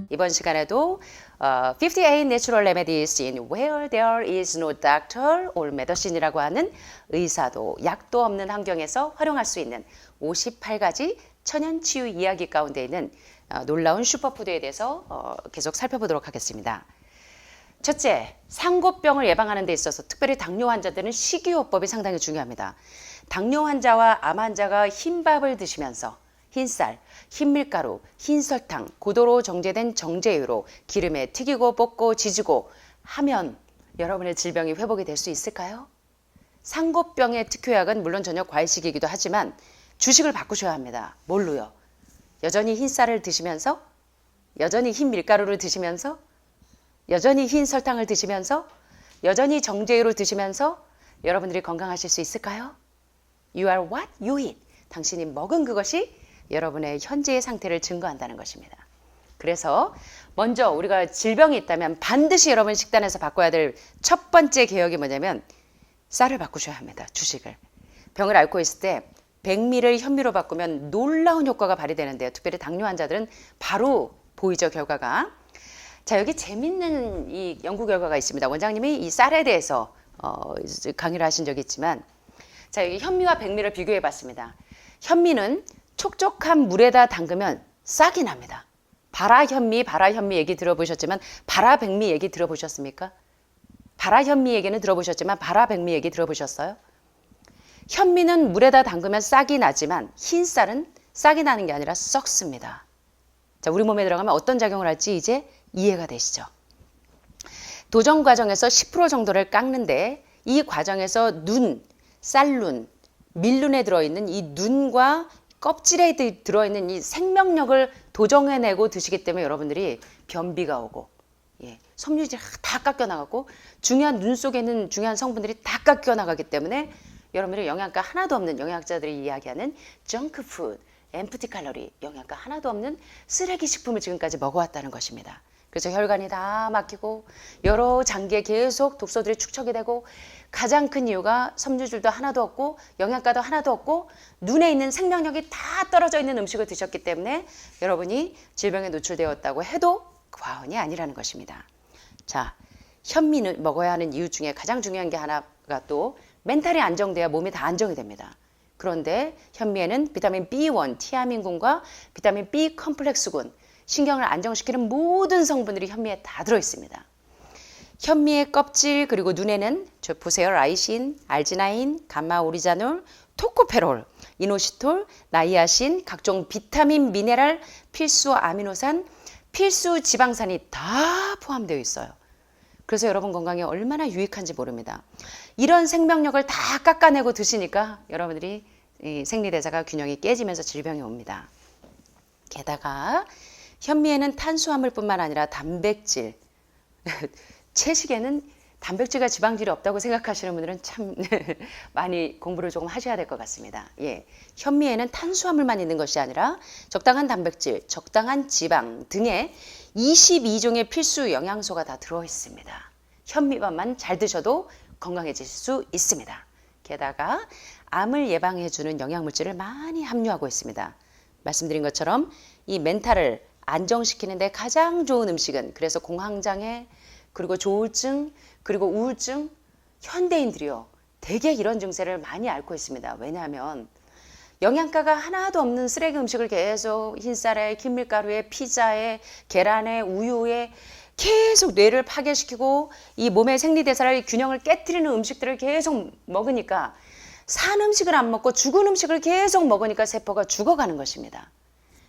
이번 시간에도 58 Natural Remedies in Where There is No Doctor or Medicine이라고 하는 의사도 약도 없는 환경에서 활용할 수 있는 58가지 천연치유 이야기 가운데 있는 놀라운 슈퍼푸드에 대해서 계속 살펴보도록 하겠습니다. 첫째, 상고병을 예방하는 데 있어서 특별히 당뇨 환자들은 식이요법이 상당히 중요합니다. 당뇨 환자와 암 환자가 흰밥을 드시면서 흰쌀, 흰밀가루, 흰설탕, 고도로 정제된 정제유로 기름에 튀기고 볶고 지지고 하면 여러분의 질병이 회복이 될 수 있을까요? 상고병의 특효약은 물론 저녁 과일식이기도 하지만 주식을 바꾸셔야 합니다. 뭘로요? 여전히 흰쌀을 드시면서, 여전히 흰밀가루를 드시면서, 여전히 흰설탕을 드시면서, 여전히 정제유를 드시면서 여러분들이 건강하실 수 있을까요? You are what you eat. 당신이 먹은 그것이 여러분의 현재의 상태를 증거한다는 것입니다. 그래서 먼저 우리가 질병이 있다면 반드시 여러분 식단에서 바꿔야 될 첫 번째 개혁이 뭐냐면 쌀을 바꾸셔야 합니다. 주식을. 병을 앓고 있을 때 백미를 현미로 바꾸면 놀라운 효과가 발휘되는데요. 특별히 당뇨 환자들은 바로 보이죠, 결과가. 자, 여기 재밌는 이 연구 결과가 있습니다. 원장님이 이 쌀에 대해서 강의를 하신 적이 있지만, 자, 여기 현미와 백미를 비교해 봤습니다. 현미는 촉촉한 물에다 담그면 싹이 납니다. 발화현미 얘기 들어보셨지만 발화백미 얘기 들어보셨습니까? 발화현미 얘기는 들어보셨지만 발화백미 얘기 들어보셨어요? 현미는 물에다 담그면 싹이 나지만 흰쌀은 싹이 나는 게 아니라 썩습니다. 자, 우리 몸에 들어가면 어떤 작용을 할지 이제 이해가 되시죠? 도정 과정에서 10% 정도를 깎는데 이 과정에서 쌀눈, 밀눈에 들어있는 이 눈과 껍질에 들어있는 이 생명력을 도정해내고 드시기 때문에 여러분들이 변비가 오고, 섬유질이 다 깎여나가고 중요한 눈 속에 있는 중요한 성분들이 다 깎여나가기 때문에 여러분들이 영양가 하나도 없는, 영양학자들이 이야기하는 정크푸드, 엠프티 칼로리, 영양가 하나도 없는 쓰레기 식품을 지금까지 먹어왔다는 것입니다. 그래서 혈관이 다 막히고 여러 장기에 계속 독소들이 축적이 되고 가장 큰 이유가 섬유질도 하나도 없고 영양가도 하나도 없고 눈에 있는 생명력이 다 떨어져 있는 음식을 드셨기 때문에 여러분이 질병에 노출되었다고 해도 과언이 아니라는 것입니다. 자, 현미는 먹어야 하는 이유 중에 가장 중요한 게 하나가 또 멘탈이 안정돼야 몸이 다 안정이 됩니다. 그런데 현미에는 비타민 B1, 티아민군과 비타민 B 컴플렉스군, 신경을 안정시키는 모든 성분들이 현미에 다 들어있습니다. 현미의 껍질 그리고 눈에는 저 보세요. 라이신, 알지나인, 감마오리자놀, 토코페롤, 이노시톨, 나이아신, 각종 비타민, 미네랄, 필수 아미노산, 필수 지방산이 다 포함되어 있어요. 그래서 여러분 건강에 얼마나 유익한지 모릅니다. 이런 생명력을 다 깎아내고 드시니까 여러분들이 이 생리대사가 균형이 깨지면서 질병이 옵니다. 게다가 현미에는 탄수화물뿐만 아니라 단백질, 채식에는 단백질과 지방질이 없다고 생각하시는 분들은 참 많이 공부를 조금 하셔야 될 것 같습니다. 현미에는 탄수화물만 있는 것이 아니라 적당한 단백질, 적당한 지방 등의 22종의 필수 영양소가 다 들어있습니다. 현미밥만 잘 드셔도 건강해질 수 있습니다. 게다가 암을 예방해주는 영양물질을 많이 함유하고 있습니다. 말씀드린 것처럼 이 멘탈을 안정시키는 데 가장 좋은 음식은, 그래서 공황장애, 그리고 조울증, 그리고 우울증, 현대인들이요 대개 이런 증세를 많이 앓고 있습니다. 왜냐하면 영양가가 하나도 없는 쓰레기 음식을 계속 흰쌀에, 흰밀가루에, 피자에, 계란에, 우유에 계속 뇌를 파괴시키고 이 몸의 생리대사를 균형을 깨트리는 음식들을 계속 먹으니까, 산 음식을 안 먹고 죽은 음식을 계속 먹으니까 세포가 죽어가는 것입니다.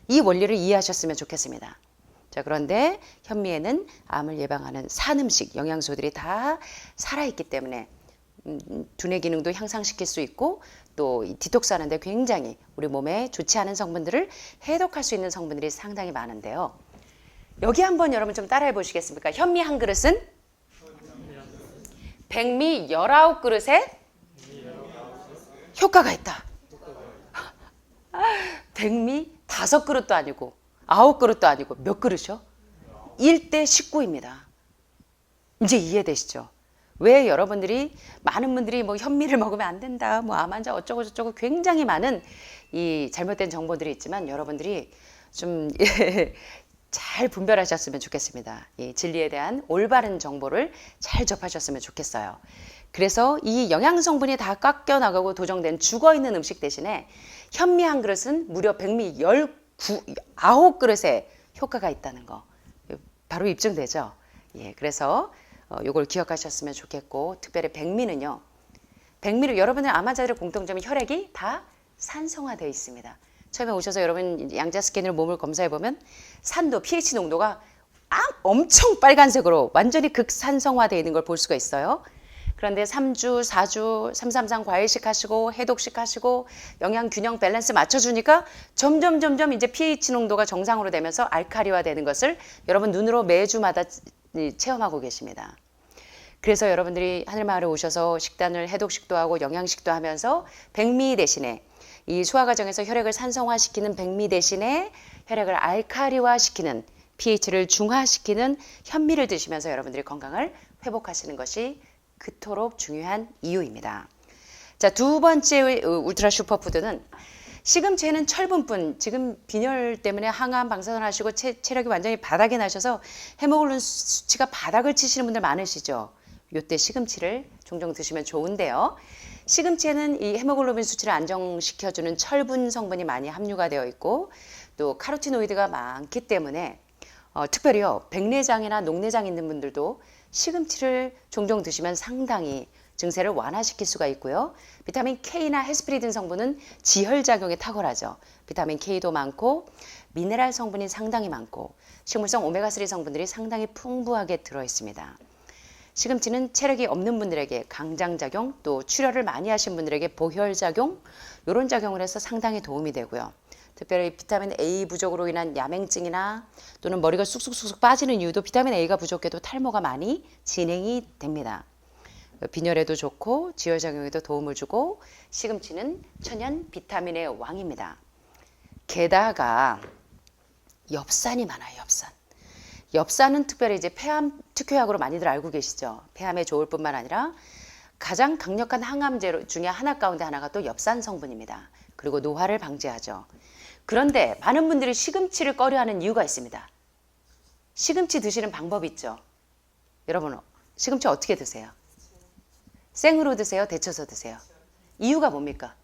이 원리를 이해하셨으면 좋겠습니다. 자, 그런데 현미에는 암을 예방하는 산 음식 영양소들이 다 살아있기 때문에 두뇌 기능도 향상시킬 수 있고 또 디톡스 하는데 굉장히 우리 몸에 좋지 않은 성분들을 해독할 수 있는 성분들이 상당히 많은데요. 여기 한번 여러분 좀 따라해 보시겠습니까? 현미 한 그릇은 백미 19그릇에 효과가 있다. 백미 5그릇도 아니고 9그릇도 아니고 몇 그릇이요? 1대 19입니다. 이제 이해되시죠? 왜 여러분들이 많은 분들이 뭐 현미를 먹으면 안 된다, 뭐 암 환자 어쩌고 저쩌고 굉장히 많은 이 잘못된 정보들이 있지만 여러분들이 좀 잘 분별하셨으면 좋겠습니다. 이 진리에 대한 올바른 정보를 잘 접하셨으면 좋겠어요. 그래서 이 영양 성분이 다 깎여 나가고 도정된 죽어 있는 음식 대신에 현미 한 그릇은 무려 백미 9그릇의 효과가 있다는 거 바로 입증되죠. 예, 그래서 요걸 기억하셨으면 좋겠고, 특별히 백미는요. 백미를 여러분들 암 환자들의 공통점이 혈액이 다 산성화되어 있습니다. 처음에 오셔서 여러분 양자 스캔으로 몸을 검사해 보면 산도 pH 농도가 엄청 빨간색으로 완전히 극산성화되어 있는 걸 볼 수가 있어요. 그런데 3주, 4주, 333 과일식 하시고 해독식 하시고 영양 균형 밸런스 맞춰주니까 점점 이제 pH 농도가 정상으로 되면서 알칼리화 되는 것을 여러분 눈으로 매주마다 체험하고 계십니다. 그래서 여러분들이 하늘마을에 오셔서 식단을 해독식도 하고 영양식도 하면서 백미 대신에 이 소화 과정에서 혈액을 산성화시키는 백미 대신에 혈액을 알칼리화시키는 pH를 중화시키는 현미를 드시면서 여러분들이 건강을 회복하시는 것이 그토록 중요한 이유입니다. 자, 두 번째 울트라 슈퍼푸드는 시금치에는 철분뿐, 지금 빈혈 때문에 항암 방사선 하시고 체력이 완전히 바닥에 나셔서 헤모글로빈 수치가 바닥을 치시는 분들 많으시죠. 요때 시금치를 종종 드시면 좋은데요. 시금치에는 이 헤모글로빈 수치를 안정시켜주는 철분 성분이 많이 함유가 되어 있고 또 카로티노이드가 많기 때문에 특별히요 백내장이나 녹내장 있는 분들도 시금치를 종종 드시면 상당히 증세를 완화시킬 수가 있고요. 비타민 K나 헤스피리딘 성분은 지혈작용에 탁월하죠. 비타민 K도 많고 미네랄 성분이 상당히 많고 식물성 오메가3 성분들이 상당히 풍부하게 들어있습니다. 시금치는 체력이 없는 분들에게 강장작용, 또 출혈을 많이 하신 분들에게 보혈작용, 이런 작용을 해서 상당히 도움이 되고요. 특별히 비타민 A 부족으로 인한 야맹증이나 또는 머리가 쑥쑥 빠지는 이유도 비타민 A가 부족해도 탈모가 많이 진행이 됩니다. 빈혈에도 좋고 지혈작용에도 도움을 주고 시금치는 천연 비타민의 왕입니다. 게다가 엽산이 많아요. 엽산은 특별히 이제 폐암 특효약으로 많이들 알고 계시죠. 폐암에 좋을 뿐만 아니라 가장 강력한 항암제 중에 하나 가운데 하나가 또 엽산 성분입니다. 그리고 노화를 방지하죠. 그런데 많은 분들이 시금치를 꺼려하는 이유가 있습니다. 시금치 드시는 방법이 있죠. 여러분 시금치 어떻게 드세요? 생으로 드세요? 데쳐서 드세요? 이유가 뭡니까?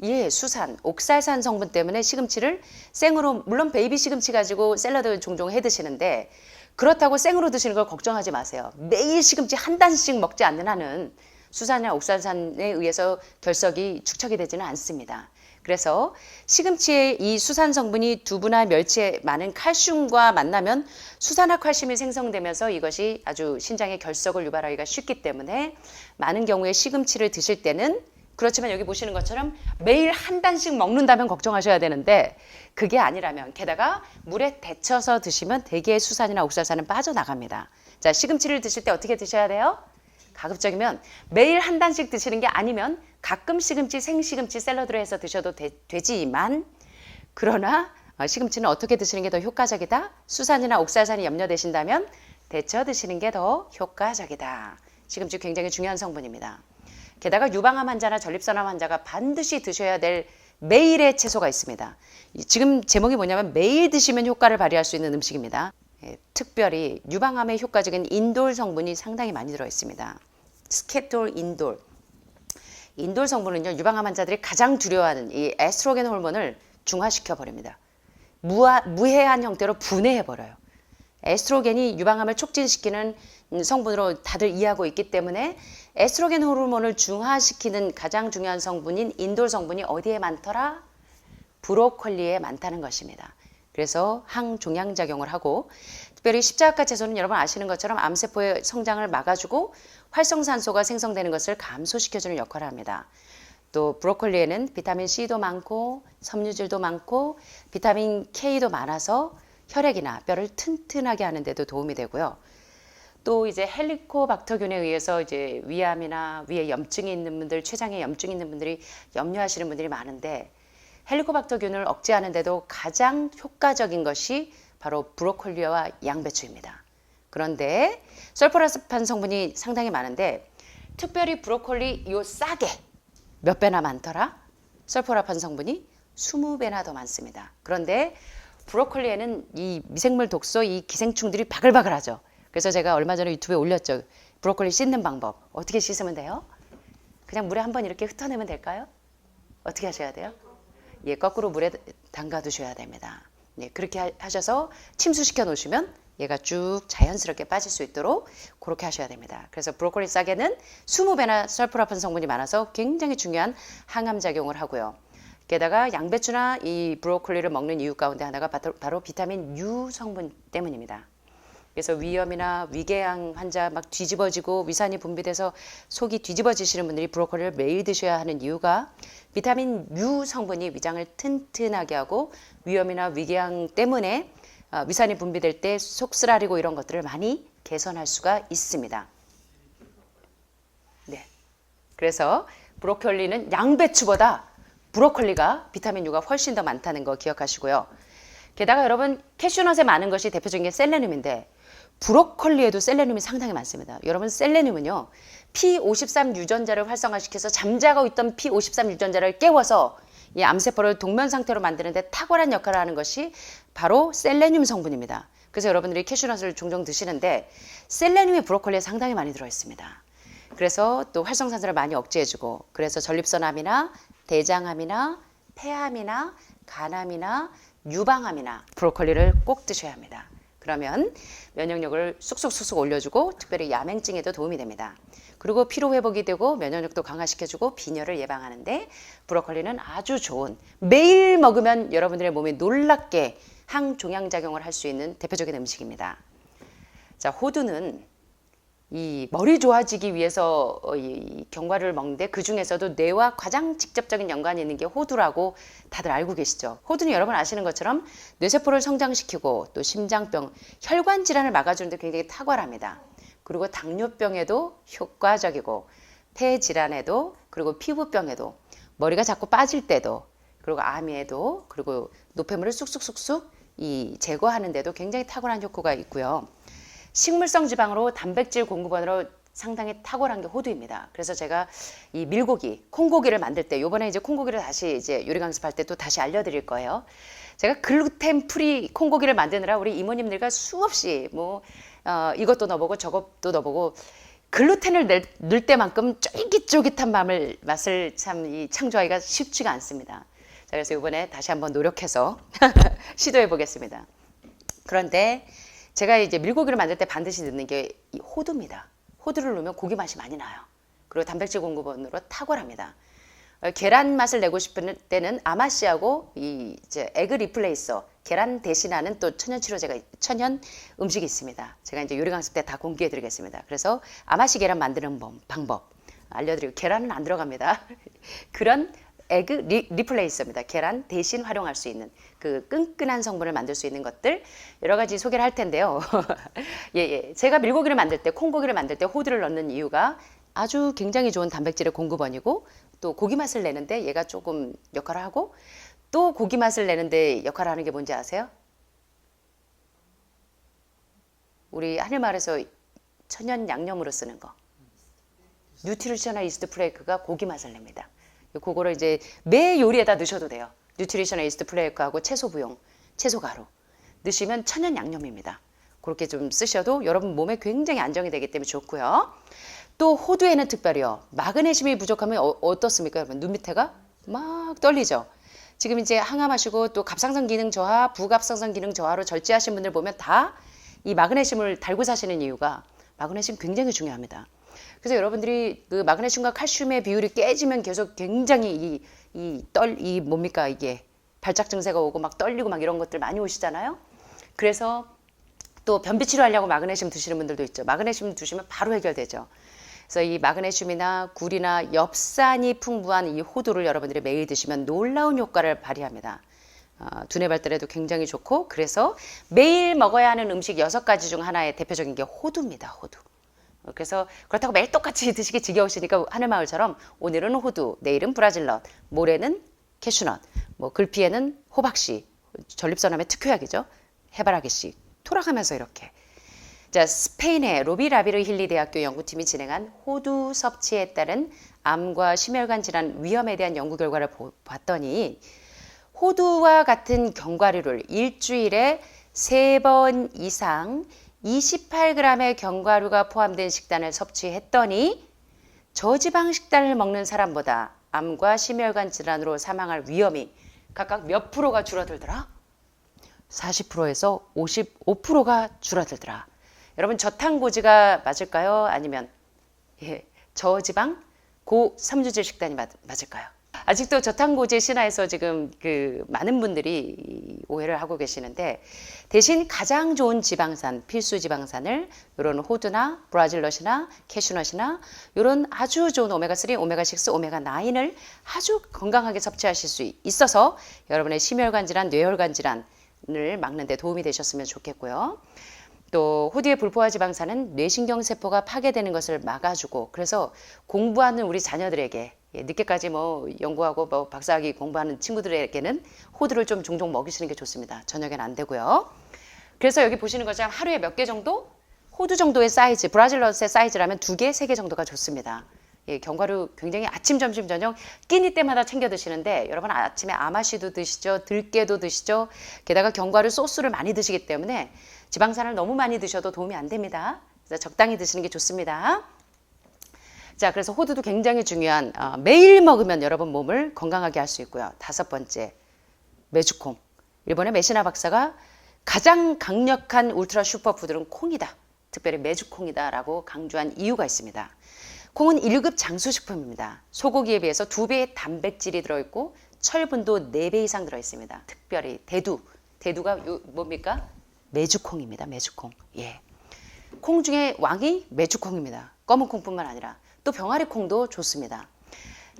예, 수산, 옥살산 성분 때문에 시금치를 생으로, 물론 베이비 시금치 가지고 샐러드 종종 해 드시는데 그렇다고 생으로 드시는 걸 걱정하지 마세요. 매일 시금치 한 단씩 먹지 않는 한은 수산이나 옥살산에 의해서 결석이 축적이 되지는 않습니다. 그래서 시금치의 이 수산 성분이 두부나 멸치에 많은 칼슘과 만나면 수산화칼슘이 생성되면서 이것이 아주 신장의 결석을 유발하기가 쉽기 때문에 많은 경우에 시금치를 드실 때는 그렇지만 여기 보시는 것처럼 매일 한 단씩 먹는다면 걱정하셔야 되는데 그게 아니라면 게다가 물에 데쳐서 드시면 대개의 수산이나 옥살산은 빠져나갑니다. 자, 시금치를 드실 때 어떻게 드셔야 돼요? 가급적이면 매일 한 단씩 드시는 게 아니면 가끔 시금치, 생시금치 샐러드로 해서 드셔도 되지만 그러나 시금치는 어떻게 드시는 게 더 효과적이다? 수산이나 옥살산이 염려되신다면 데쳐 드시는 게 더 효과적이다. 시금치 굉장히 중요한 성분입니다. 게다가 유방암 환자나 전립선암 환자가 반드시 드셔야 될 매일의 채소가 있습니다. 지금 제목이 뭐냐면 매일 드시면 효과를 발휘할 수 있는 음식입니다. 특별히 유방암에 효과적인 인돌 성분이 상당히 많이 들어있습니다. 스케톨 인돌. 인돌 성분은요, 유방암 환자들이 가장 두려워하는 이 에스트로겐 호르몬을 중화시켜 버립니다. 무해한 형태로 분해해 버려요. 에스트로겐이 유방암을 촉진시키는 성분으로 다들 이해하고 있기 때문에 에스트로겐 호르몬을 중화시키는 가장 중요한 성분인 인돌 성분이 어디에 많더라? 브로콜리에 많다는 것입니다. 그래서 항종양작용을 하고 특별히 십자가 채소는 여러분 아시는 것처럼 암세포의 성장을 막아주고 활성산소가 생성되는 것을 감소시켜주는 역할을 합니다. 또 브로콜리에는 비타민 C도 많고 섬유질도 많고 비타민 K도 많아서 혈액이나 뼈를 튼튼하게 하는 데도 도움이 되고요. 또 이제 헬리코박터균에 의해서 이제 위암이나 위에 염증이 있는 분들, 췌장에 염증이 있는 분들이 염려하시는 분들이 많은데 헬리코박터균을 억제하는 데도 가장 효과적인 것이 바로 브로콜리와 양배추입니다. 그런데 설포라판 성분이 상당히 많은데 특별히 브로콜리 요 싹에 몇 배나 많더라? 설포라판 성분이 20배나 더 많습니다. 그런데 브로콜리에는 이 미생물 독소, 이 기생충들이 바글바글하죠. 그래서 제가 얼마 전에 유튜브에 올렸죠. 브로콜리 씻는 방법. 어떻게 씻으면 돼요? 그냥 물에 한번 이렇게 흩어내면 될까요? 어떻게 하셔야 돼요? 예, 거꾸로 물에 담가 두셔야 됩니다. 예, 그렇게 하셔서 침수시켜 놓으시면 얘가 쭉 자연스럽게 빠질 수 있도록 그렇게 하셔야 됩니다. 그래서 브로콜리 싹에는 20배나 설포라판 성분이 많아서 굉장히 중요한 항암 작용을 하고요. 게다가 양배추나 이 브로콜리를 먹는 이유 가운데 하나가 바로 비타민 U 성분 때문입니다. 그래서 위염이나 위궤양 환자 막 뒤집어지고 위산이 분비돼서 속이 뒤집어지시는 분들이 브로콜리를 매일 드셔야 하는 이유가 비타민 U 성분이 위장을 튼튼하게 하고 위염이나 위궤양 때문에 위산이 분비될 때 속 쓰라리고 이런 것들을 많이 개선할 수가 있습니다. 네. 그래서 브로콜리는 양배추보다 브로콜리가 비타민 U가 훨씬 더 많다는 거 기억하시고요. 게다가 여러분 캐슈넛에 많은 것이 대표적인 게 셀레늄인데 브로콜리에도 셀레늄이 상당히 많습니다. 여러분 셀레늄은요. P53 유전자를 활성화시켜서 잠자고 있던 P53 유전자를 깨워서 이 암세포를 동면 상태로 만드는 데 탁월한 역할을 하는 것이 바로 셀레늄 성분입니다. 그래서 여러분들이 캐슈넛을 종종 드시는데 셀레늄이 브로콜리에 상당히 많이 들어있습니다. 그래서 또 활성산소를 많이 억제해주고 그래서 전립선암이나 대장암이나 폐암이나 간암이나 유방암이나 브로콜리를 꼭 드셔야 합니다. 그러면 면역력을 쑥쑥 올려주고 특별히 야맹증에도 도움이 됩니다. 그리고 피로 회복이 되고 면역력도 강화시켜주고 빈혈을 예방하는데 브로콜리는 아주 좋은 매일 먹으면 여러분들의 몸에 놀랍게 항종양작용을 할 수 있는 대표적인 음식입니다. 자, 호두는 이 머리 좋아지기 위해서 이 견과류를 먹는데 그 중에서도 뇌와 가장 직접적인 연관이 있는 게 호두라고 다들 알고 계시죠. 호두는 여러분 아시는 것처럼 뇌세포를 성장시키고 또 심장병, 혈관 질환을 막아주는 데 굉장히 탁월합니다. 그리고 당뇨병에도 효과적이고 폐 질환에도 그리고 피부병에도 머리가 자꾸 빠질 때도 그리고 암에도 그리고 노폐물을 쑥쑥 제거하는 데도 굉장히 탁월한 효과가 있고요. 식물성 지방으로 단백질 공급원으로 상당히 탁월한 게 호두입니다. 그래서 제가 이 밀고기, 콩고기를 만들 때 요번에 이제 콩고기를 다시 이제 요리 강습할 때 또 다시 알려드릴 거예요. 제가 글루텐 프리 콩고기를 만드느라 우리 이모님들과 수없이 이것도 넣어보고 저것도 넣어보고 글루텐을 넣을 때만큼 쫄깃쫄깃한 맛을 참 창조하기가 쉽지가 않습니다. 자, 그래서 이번에 다시 한번 노력해서 시도해 보겠습니다. 그런데 제가 이제 밀고기를 만들 때 반드시 넣는 게 이 호두입니다. 호두를 넣으면 고기 맛이 많이 나요. 그리고 단백질 공급원으로 탁월합니다. 계란 맛을 내고 싶은 때는 아마씨하고 이제 에그 리플레이서, 계란 대신하는 또 천연 음식이 있습니다. 제가 이제 요리 강습 때 다 공개해 드리겠습니다. 그래서 아마씨 계란 만드는 방법 알려드리고 계란은 안 들어갑니다. 그런 에그 리플레이서입니다. 계란 대신 활용할 수 있는 그 끈끈한 성분을 만들 수 있는 것들 여러 가지 소개를 할 텐데요. 예. 제가 밀고기를 만들 때, 콩고기를 만들 때 호두를 넣는 이유가 아주 굉장히 좋은 단백질의 공급원이고 또 고기 맛을 내는데 얘가 조금 역할을 하고 또 고기 맛을 내는데 역할을 하는 게 뭔지 아세요? 우리 하늘마을에서 천연 양념으로 쓰는 거. 뉴트리셔널 이스트 플레이크가 고기 맛을 냅니다. 그거를 이제 매 요리에다 넣으셔도 돼요. 뉴트리셔널 이스트 플레이크하고 채소 부용, 채소 가루 넣으시면 천연 양념입니다. 그렇게 좀 쓰셔도 여러분 몸에 굉장히 안정이 되기 때문에 좋고요. 또 호두에는 특별히요. 마그네슘이 부족하면 어떻습니까? 여러분 눈 밑에가 막 떨리죠. 지금 이제 항암하시고 또 갑상선 기능 저하, 부갑상선 기능 저하로 절제하신 분들 보면 다 이 마그네슘을 달고 사시는 이유가 마그네슘 굉장히 중요합니다. 그래서 여러분들이 그 마그네슘과 칼슘의 비율이 깨지면 계속 굉장히 뭡니까 이게 발작 증세가 오고 막 떨리고 막 이런 것들 많이 오시잖아요. 그래서 또 변비 치료하려고 마그네슘 드시는 분들도 있죠. 마그네슘 드시면 바로 해결되죠. 그래서 이 마그네슘이나 굴이나 엽산이 풍부한 이 호두를 여러분들이 매일 드시면 놀라운 효과를 발휘합니다. 두뇌 발달에도 굉장히 좋고 그래서 매일 먹어야 하는 음식 6가지 중 하나의 대표적인 게 호두입니다. 호두. 그래서 그렇다고 매일 똑같이 드시기 지겨우시니까 하늘마을처럼 오늘은 호두, 내일은 브라질넛, 모레는 캐슈넛, 글피에는 호박씨, 전립선암의 특효약이죠. 해바라기씨, 돌아가면서 이렇게. 자, 스페인의 로비 라비르 힐리 대학교 연구팀이 진행한 호두 섭취에 따른 암과 심혈관 질환 위험에 대한 연구 결과를 봤더니 호두와 같은 견과류를 일주일에 3번 이상 28g의 견과류가 포함된 식단을 섭취했더니 저지방 식단을 먹는 사람보다 암과 심혈관 질환으로 사망할 위험이 각각 몇 프로가 줄어들더라? 40%에서 55%가 줄어들더라. 여러분 저탄고지가 맞을까요? 아니면 저지방 고섬유질 식단이 맞을까요? 아직도 저탄고지 신화에서 지금 많은 분들이 오해를 하고 계시는데 대신 가장 좋은 지방산, 필수 지방산을 이런 호두나 브라질넛이나 캐슈넛이나 이런 아주 좋은 오메가3, 오메가6, 오메가9을 아주 건강하게 섭취하실 수 있어서 여러분의 심혈관 질환, 뇌혈관 질환을 막는 데 도움이 되셨으면 좋겠고요. 또 호두의 불포화 지방산은 뇌신경세포가 파괴되는 것을 막아주고 그래서 공부하는 우리 자녀들에게 늦게까지 연구하고 박사학위 공부하는 친구들에게는 호두를 좀 종종 먹이시는 게 좋습니다. 저녁엔 안 되고요. 그래서 여기 보시는 것처럼 하루에 몇 개 정도? 호두 정도의 사이즈, 브라질넛의 사이즈라면 2개, 3개 정도가 좋습니다. 견과류 굉장히 아침, 점심, 저녁 끼니 때마다 챙겨 드시는데 여러분 아침에 아마씨도 드시죠. 들깨도 드시죠. 게다가 견과류 소스를 많이 드시기 때문에 지방산을 너무 많이 드셔도 도움이 안 됩니다. 그래서 적당히 드시는 게 좋습니다. 자, 그래서 호두도 굉장히 중요한 매일 먹으면 여러분 몸을 건강하게 할 수 있고요. 5번째, 메주콩. 일본의 메시나 박사가 가장 강력한 울트라 슈퍼푸드는 콩이다. 특별히 메주콩이다라고 강조한 이유가 있습니다. 콩은 1급 장수식품입니다. 소고기에 비해서 2배의 단백질이 들어있고 철분도 4배 이상 들어있습니다. 특별히 대두가 뭡니까? 메주콩입니다. 메주콩. 예. 콩 중에 왕이 메주콩입니다. 검은 콩뿐만 아니라 또 병아리 콩도 좋습니다.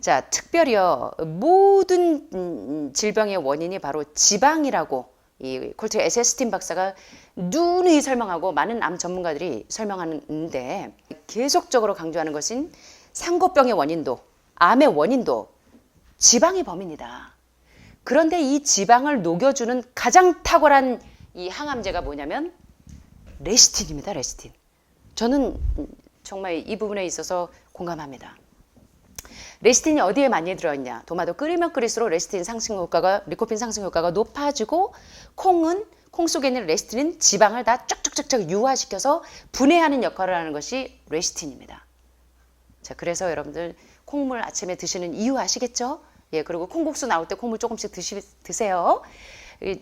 자, 특별히요 모든 질병의 원인이 바로 지방이라고 이 콜트 에세스틴 박사가 누누이 설명하고 많은 암 전문가들이 설명하는데 계속적으로 강조하는 것은 상고병의 원인도 암의 원인도 지방이 범인이다. 그런데 이 지방을 녹여주는 가장 탁월한 이 항암제가 뭐냐면 레시틴입니다. 레시틴. 저는 정말 이 부분에 있어서 공감합니다. 레시틴이 어디에 많이 들어있냐? 도마도 끓이면 끓일수록 레시틴 상승 효과가, 리코핀 상승 효과가 높아지고 콩 속에 있는 레시틴은 지방을 다 쫙쫙쫙쫙 유화시켜서 분해하는 역할을 하는 것이 레시틴입니다. 자, 그래서 여러분들 콩물 아침에 드시는 이유 아시겠죠? 예, 그리고 콩국수 나올 때 콩물 조금씩 드세요.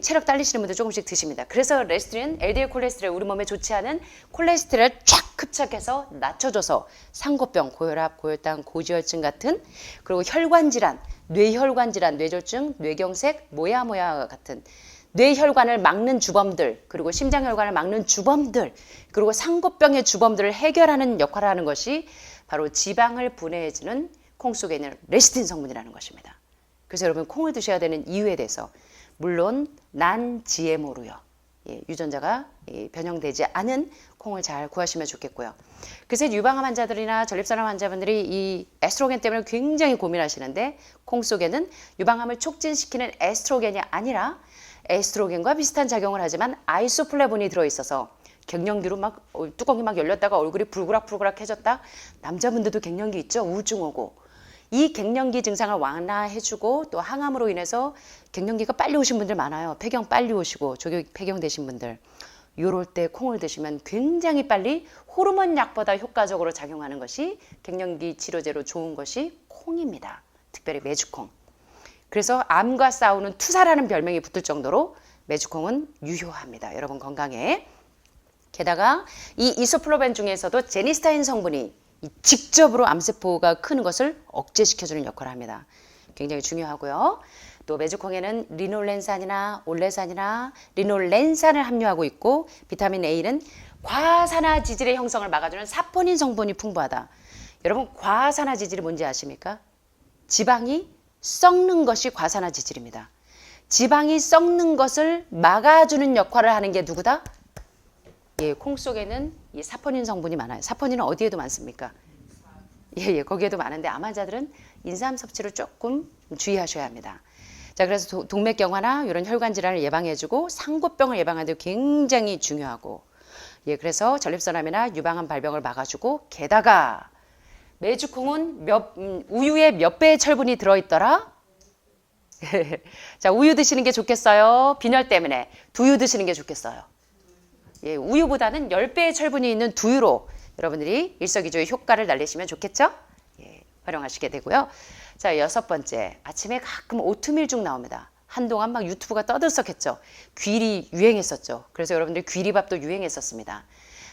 체력 딸리시는 분들 조금씩 드십니다. 그래서 레시틴은 LDL 콜레스테롤, 우리 몸에 좋지 않은 콜레스테롤을 쫙 흡착해서 낮춰줘서 상고병, 고혈압, 고혈당, 고지혈증 같은 그리고 혈관 질환, 뇌혈관 질환, 뇌졸중, 뇌경색, 모야 같은 뇌혈관을 막는 주범들, 그리고 심장혈관을 막는 주범들, 그리고 상고병의 주범들을 해결하는 역할을 하는 것이 바로 지방을 분해해주는 콩 속에 있는 레시틴 성분이라는 것입니다. 그래서 여러분 콩을 드셔야 되는 이유에 대해서 물론 난 GMO로요. 예, 유전자가 변형되지 않은 콩을 잘 구하시면 좋겠고요. 그래서 유방암 환자들이나 전립선암 환자분들이 이 에스트로겐 때문에 굉장히 고민하시는데 콩 속에는 유방암을 촉진시키는 에스트로겐이 아니라 에스트로겐과 비슷한 작용을 하지만 아이소플라본이 들어있어서 갱년기로 막 뚜껑이 막 열렸다가 얼굴이 불그락불그락해졌다. 남자분들도 갱년기 있죠. 우울증 오고. 이 갱년기 증상을 완화해주고 또 항암으로 인해서 갱년기가 빨리 오신 분들 많아요. 폐경 빨리 오시고 조기 폐경되신 분들. 요럴 때 콩을 드시면 굉장히 빨리 호르몬 약보다 효과적으로 작용하는 것이 갱년기 치료제로 좋은 것이 콩입니다. 특별히 메주콩. 그래서 암과 싸우는 투사라는 별명이 붙을 정도로 메주콩은 유효합니다. 여러분 건강에. 게다가 이 이소플로벤 중에서도 제니스타인 성분이 직접으로 암세포가 크는 것을 억제시켜주는 역할을 합니다. 굉장히 중요하고요. 또 메주콩에는 리놀렌산이나 올레산이나 리놀렌산을 함유하고 있고 비타민 A는 과산화 지질의 형성을 막아주는 사포닌 성분이 풍부하다. 여러분 과산화 지질이 뭔지 아십니까? 지방이 썩는 것이 과산화 지질입니다. 지방이 썩는 것을 막아주는 역할을 하는 게 누구다? 예, 콩 속에는 이 사포닌 성분이 많아요. 사포닌은 어디에도 많습니까? 예, 거기에도 많은데 암 환자들은 인삼 섭취를 조금 주의하셔야 합니다. 자, 그래서 동맥경화나 이런 혈관 질환을 예방해주고 상고병을 예방하는 데 굉장히 중요하고 예, 그래서 전립선암이나 유방암 발병을 막아주고 게다가 메주콩은 우유에 몇 배의 철분이 들어있더라? 자, 우유 드시는 게 좋겠어요? 빈혈 때문에 두유 드시는 게 좋겠어요? 예, 우유보다는 10배의 철분이 있는 두유로 여러분들이 일석이조의 효과를 날리시면 좋겠죠? 예, 활용하시게 되고요. 자, 6번째. 아침에 가끔 오트밀죽 나옵니다. 한동안 막 유튜브가 떠들썩했죠. 귀리 유행했었죠. 그래서 여러분들 귀리밥도 유행했었습니다.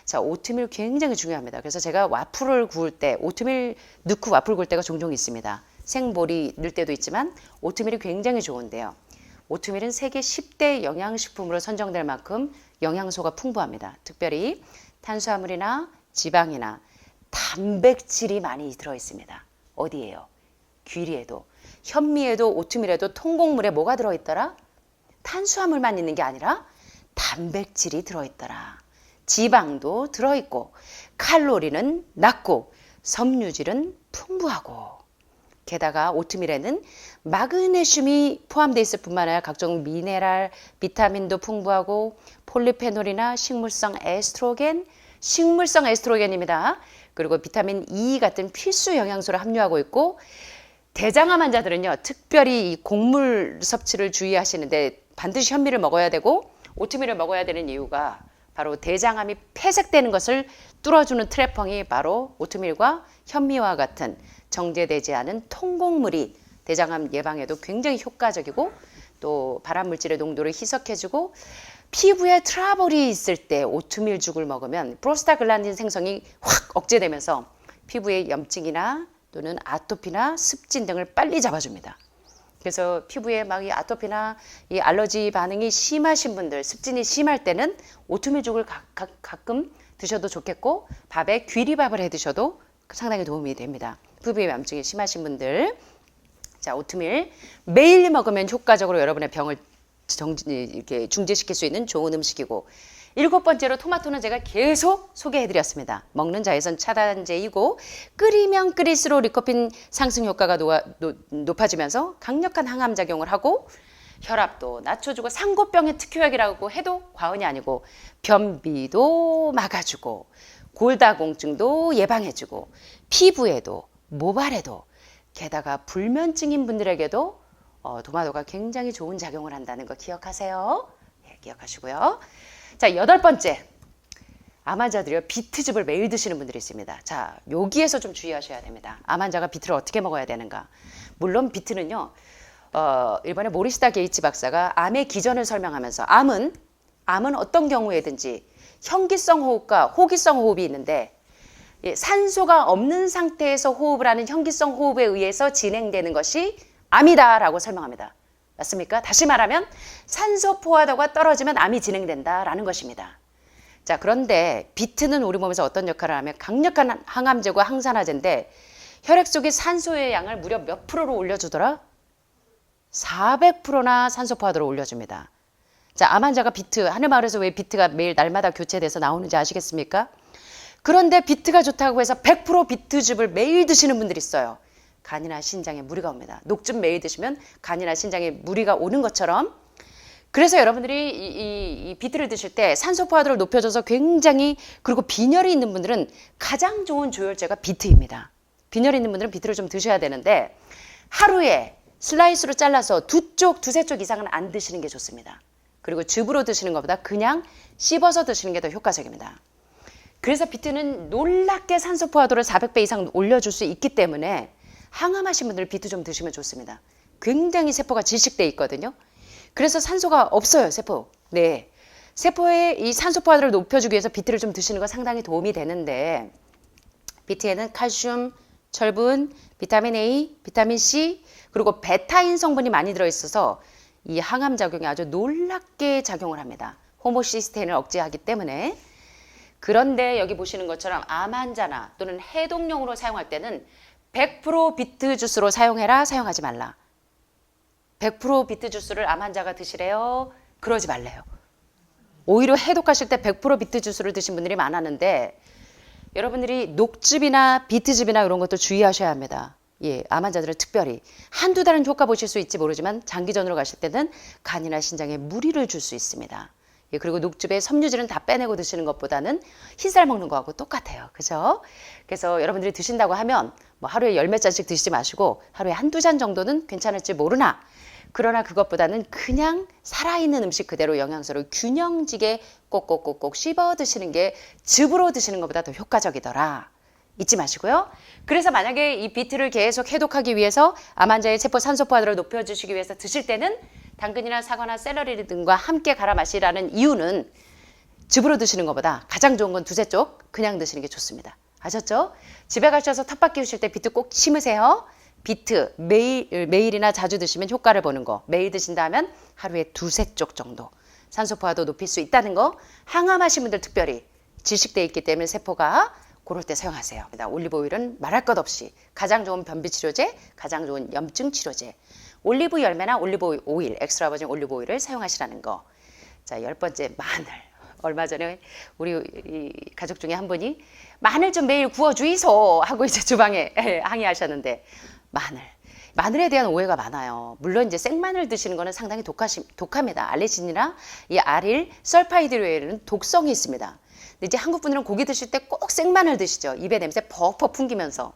자, 오트밀 굉장히 중요합니다. 그래서 제가 와플을 구울 때 오트밀 넣고 와플 구울 때가 종종 있습니다. 생보리 넣을 때도 있지만 오트밀이 굉장히 좋은데요. 오트밀은 세계 10대 영양식품으로 선정될 만큼 영양소가 풍부합니다. 특별히 탄수화물이나 지방이나 단백질이 많이 들어있습니다. 어디예요? 귀리에도, 현미에도, 오트밀에도, 통곡물에 뭐가 들어있더라? 탄수화물만 있는 게 아니라 단백질이 들어있더라. 지방도 들어있고 칼로리는 낮고 섬유질은 풍부하고 게다가 오트밀에는 마그네슘이 포함되어 있을 뿐만 아니라 각종 미네랄, 비타민도 풍부하고 폴리페놀이나 식물성 에스트로겐입니다. 그리고 비타민 E 같은 필수 영양소를 함유하고 있고 대장암 환자들은요, 특별히 이 곡물 섭취를 주의하시는데 반드시 현미를 먹어야 되고 오트밀을 먹어야 되는 이유가 바로 대장암이 폐색되는 것을 뚫어주는 트래펑이 바로 오트밀과 현미와 같은 정제되지 않은 통곡물이 대장암 예방에도 굉장히 효과적이고 또 발암물질의 농도를 희석해주고 피부에 트러블이 있을 때 오트밀죽을 먹으면 프로스타글란딘 생성이 확 억제되면서 피부의 염증이나 또는 아토피나 습진 등을 빨리 잡아줍니다. 그래서 피부에 막 이 아토피나 이 알러지 반응이 심하신 분들, 습진이 심할 때는 오트밀죽을 가끔 드셔도 좋겠고 밥에 귀리밥을 해 드셔도 상당히 도움이 됩니다. 피부에 염증이 심하신 분들. 자, 오트밀 매일 먹으면 효과적으로 여러분의 병을 이렇게 중지시킬 수 있는 좋은 음식이고 7번째로 토마토는 제가 계속 소개해드렸습니다. 먹는 자외선 차단제이고 끓이면 끓일수록 리코핀 상승 효과가 높아지면서 강력한 항암작용을 하고 혈압도 낮춰주고 상고병의 특효약이라고 해도 과언이 아니고 변비도 막아주고 골다공증도 예방해주고 피부에도 모발에도 게다가 불면증인 분들에게도 토마토가 굉장히 좋은 작용을 한다는 거 기억하세요. 네, 기억하시고요. 자, 8번째. 암 환자들이요, 비트즙을 매일 드시는 분들이 있습니다. 자, 여기에서 좀 주의하셔야 됩니다. 암 환자가 비트를 어떻게 먹어야 되는가. 물론 비트는요, 일본의 모리시다 게이츠 박사가 암의 기전을 설명하면서 암은 어떤 경우에든지 현기성 호흡과 호기성 호흡이 있는데 산소가 없는 상태에서 호흡을 하는 현기성 호흡에 의해서 진행되는 것이 암이다라고 설명합니다. 맞습니까? 다시 말하면 산소 포화도가 떨어지면 암이 진행된다라는 것입니다. 자, 그런데 비트는 우리 몸에서 어떤 역할을 하면 강력한 항암제고 항산화제인데 혈액 속의 산소의 양을 무려 몇 프로로 올려주더라? 400%나 산소 포화도를 올려줍니다. 자, 암 환자가 비트, 하늘마을에서 왜 비트가 매일 날마다 교체돼서 나오는지 아시겠습니까? 그런데 비트가 좋다고 해서 100% 비트즙을 매일 드시는 분들이 있어요. 간이나 신장에 무리가 옵니다. 녹즙 매일 드시면 간이나 신장에 무리가 오는 것처럼 그래서 여러분들이 이 비트를 드실 때 산소 포화도를 높여줘서 굉장히 그리고 빈혈이 있는 분들은 가장 좋은 조혈제가 비트입니다. 빈혈이 있는 분들은 비트를 좀 드셔야 되는데 하루에 슬라이스로 잘라서 두세 쪽 이상은 안 드시는 게 좋습니다. 그리고 즙으로 드시는 것보다 그냥 씹어서 드시는 게 더 효과적입니다. 그래서 비트는 놀랍게 산소 포화도를 400배 이상 올려줄 수 있기 때문에 항암하신 분들 비트 좀 드시면 좋습니다. 굉장히 세포가 질식돼 있거든요. 그래서 산소가 없어요, 세포. 네. 세포의 이 산소 포화도를 높여주기 위해서 비트를 좀 드시는 거 상당히 도움이 되는데 비트에는 칼슘, 철분, 비타민 A, 비타민 C, 그리고 베타인 성분이 많이 들어있어서 이 항암 작용이 아주 놀랍게 작용을 합니다. 호모시스테인을 억제하기 때문에. 그런데 여기 보시는 것처럼 암 환자나 또는 해독용으로 사용할 때는 100% 비트 주스로 사용해라, 사용하지 말라. 100% 비트 주스를 암 환자가 드시래요? 그러지 말래요. 오히려 해독하실 때 100% 비트 주스를 드신 분들이 많았는데 여러분들이 녹즙이나 비트즙이나 이런 것도 주의하셔야 합니다. 예, 암 환자들은 특별히 한두 달은 효과 보실 수 있지 모르지만 장기전으로 가실 때는 간이나 신장에 무리를 줄 수 있습니다. 예, 그리고 녹즙에 섬유질은 다 빼내고 드시는 것보다는 흰쌀 먹는 거하고 똑같아요. 그죠? 그래서 여러분들이 드신다고 하면 뭐 하루에 열 몇 잔씩 드시지 마시고 하루에 한두 잔 정도는 괜찮을지 모르나, 그러나 그것보다는 그냥 살아있는 음식 그대로 영양소를 균형지게 꼭꼭꼭꼭 씹어 드시는 게 즙으로 드시는 것보다 더 효과적이더라. 잊지 마시고요. 그래서 만약에 이 비트를 계속 해독하기 위해서 암 환자의 세포 산소 포화도를 높여주시기 위해서 드실 때는 당근이나 사과나 샐러리 등과 함께 갈아 마시라는 이유는 즙으로 드시는 것보다 가장 좋은 건 두세 쪽 그냥 드시는 게 좋습니다. 아셨죠? 집에 가셔서 텃밭 키우실 때 비트 꼭 심으세요. 비트 매일이나 자주 드시면 효과를 보는 거, 매일 드신다 하면 하루에 두세 쪽 정도 산소 포화도 높일 수 있다는 거, 항암하신 분들 특별히 질식돼 있기 때문에 세포가 그럴 때 사용하세요. 올리브 오일은 말할 것 없이 가장 좋은 변비 치료제, 가장 좋은 염증 치료제. 올리브 열매나 올리브 오일, 엑스트라 버진 올리브 오일을 사용하시라는 거. 자, 10번째 마늘. 얼마 전에 우리 이 가족 중에 한 분이 마늘 좀 매일 구워 주이소 하고 이제 주방에 항의하셨는데, 마늘에 대한 오해가 많아요. 물론 이제 생마늘 드시는 거는 상당히 독합니다. 알레진이나 이 아릴, 설파이드 외에는 독성이 있습니다. 근데 이제 한국 분들은 고기 드실 때 꼭 생마늘 드시죠. 입에 냄새 퍽퍽 풍기면서.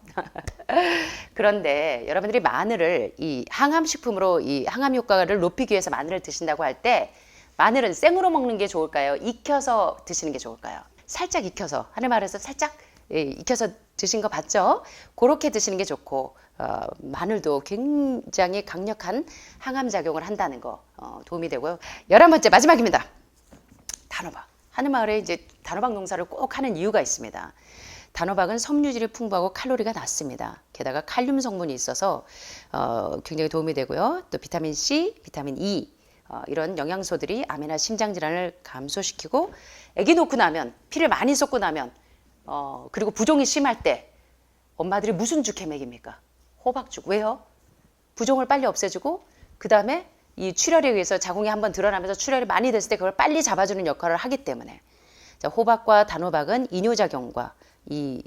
그런데 여러분들이 마늘을 이 항암식품으로 이 항암 효과를 높이기 위해서 마늘을 드신다고 할 때, 마늘은 생으로 먹는 게 좋을까요? 익혀서 드시는 게 좋을까요? 살짝 익혀서, 하늘 말해서 살짝 익혀서 드신 거 봤죠? 그렇게 드시는 게 좋고, 마늘도 굉장히 강력한 항암 작용을 한다는 거 도움이 되고요. 11번째 마지막입니다. 단호박. 하늘마을에 이제 단호박 농사를 꼭 하는 이유가 있습니다. 단호박은 섬유질이 풍부하고 칼로리가 낮습니다. 게다가 칼륨 성분이 있어서 굉장히 도움이 되고요. 또 비타민 C, 비타민 E 이런 영양소들이 암이나 심장 질환을 감소시키고, 아기 놓고 나면, 피를 많이 쏟고 나면 그리고 부종이 심할 때 엄마들이 무슨 죽해 먹입니까? 호박죽. 왜요? 부종을 빨리 없애주고 그 다음에 이 출혈에 의해서 자궁이 한번 드러나면서 출혈이 많이 됐을 때 그걸 빨리 잡아주는 역할을 하기 때문에, 자, 호박과 단호박은 이뇨작용과 이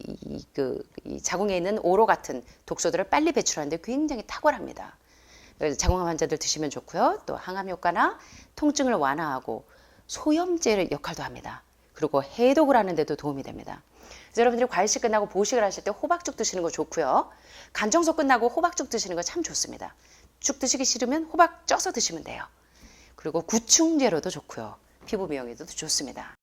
자궁에 있는 오로 같은 독소들을 빨리 배출하는데 굉장히 탁월합니다. 그래서 자궁암 환자들 드시면 좋고요. 또 항암 효과나 통증을 완화하고 소염제 역할도 합니다. 그리고 해독을 하는 데도 도움이 됩니다. 그래서 여러분들이 과일식 끝나고 보식을 하실 때 호박죽 드시는 거 좋고요. 간청소 끝나고 호박죽 드시는 거 참 좋습니다. 죽 드시기 싫으면 호박 쪄서 드시면 돼요. 그리고 구충제로도 좋고요. 피부 미용에도 좋습니다.